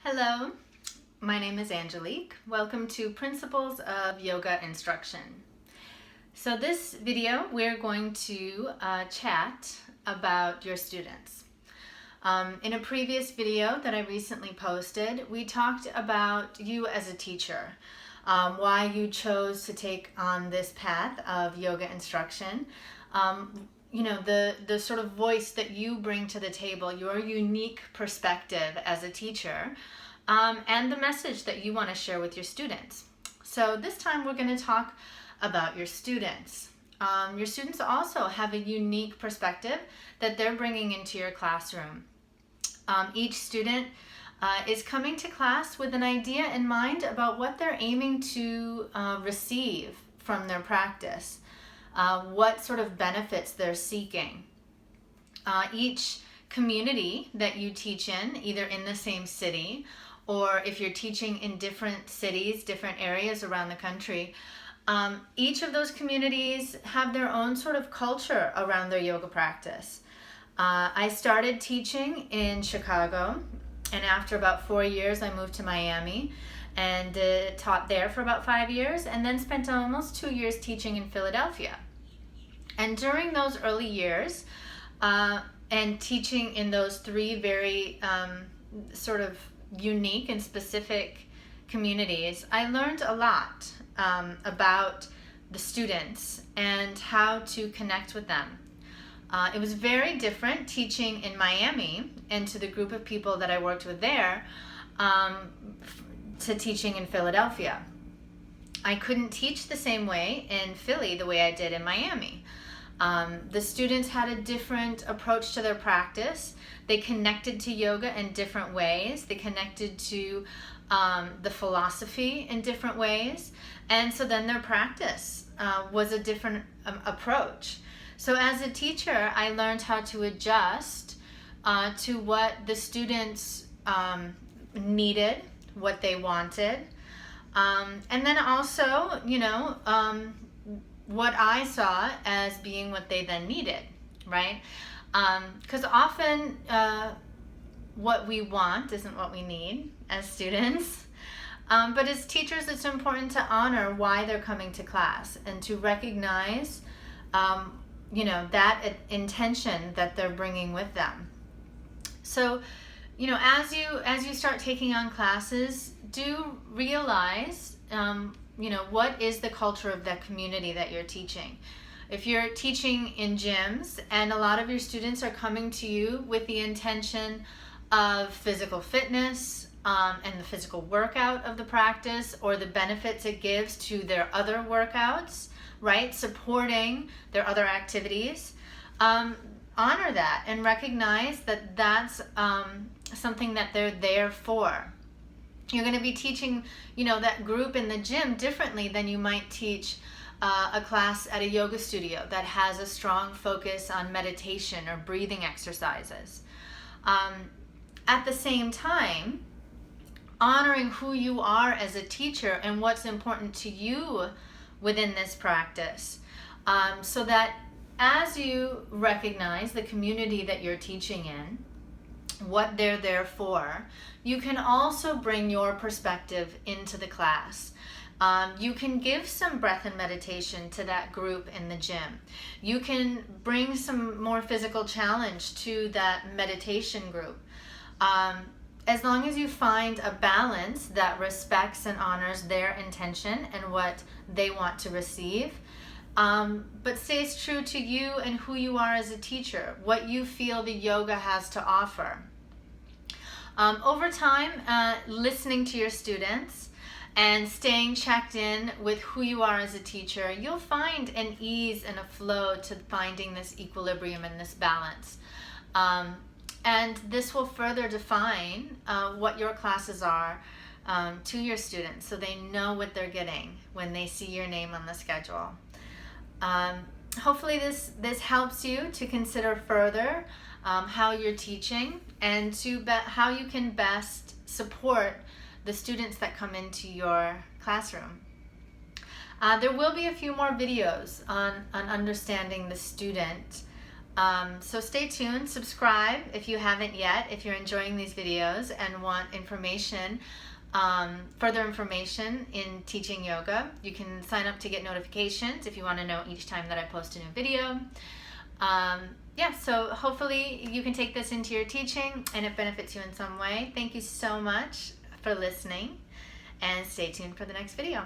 Hello, my name is Angelique. Welcome to Principles of Yoga Instruction. So this video we're going to chat about your students. In a previous video that I recently posted, we talked about you as a teacher, why you chose to take on this path of yoga instruction. The sort of voice that you bring to the table, your unique perspective as a teacher, and the message that you want to share with your students. So this time we're going to talk about your students. Your students also have a unique perspective that they're bringing into your classroom. Each student is coming to class with an idea in mind about what they're aiming to receive from their practice. What sort of benefits they're seeking. Each community that you teach in, either in the same city or if you're teaching in different cities, different areas around the country, each of those communities have their own sort of culture around their yoga practice. I started teaching in Chicago, and after about 4 years I moved to Miami and taught there for about 5 years, and then spent almost 2 years teaching in Philadelphia. And during those early years, and teaching in those three very sort of unique and specific communities, I learned a lot about the students and how to connect with them. It was very different teaching in Miami and to the group of people that I worked with there to teaching in Philadelphia. I couldn't teach the same way in Philly the way I did in Miami. The students had a different approach to their practice. They connected to yoga in different ways. They connected to the philosophy in different ways. And so then their practice was a different approach. So as a teacher, I learned how to adjust to what the students needed, what they wanted. And then also, what I saw as being what they then needed, right? Because often what we want isn't what we need as students. But as teachers, it's important to honor why they're coming to class and to recognize, that intention that they're bringing with them. So, as you start taking on classes, do realize, what is the culture of that community that you're teaching. If you're teaching in gyms and a lot of your students are coming to you with the intention of physical fitness and the physical workout of the practice or the benefits it gives to their other workouts, right, supporting their other activities, honor that and recognize that that's something that they're there for. You're going to be teaching, that group in the gym differently than you might teach a class at a yoga studio that has a strong focus on meditation or breathing exercises. At the same time, honoring who you are as a teacher and what's important to you within this practice, so that as you recognize the community that you're teaching in, what they're there for, you can also bring your perspective into the class. You can give some breath and meditation to that group in the gym. You can bring some more physical challenge to that meditation group. As long as you find a balance that respects and honors their intention and what they want to receive, but stays true to you and who you are as a teacher, what you feel the yoga has to offer. Over time, listening to your students and staying checked in with who you are as a teacher, you'll find an ease and a flow to finding this equilibrium and this balance. And this will further define what your classes are to your students, so they know what they're getting when they see your name on the schedule. Hopefully this helps you to consider further how you're teaching and how you can best support the students that come into your classroom. There will be a few more videos on understanding the student So stay tuned, subscribe if you haven't yet, if you're enjoying these videos and want information, further information in teaching yoga. You can sign up to get notifications if you want to know each time that I post a new video. Yeah, so hopefully you can take this into your teaching and it benefits you in some way. Thank you so much for listening, and stay tuned for the next video.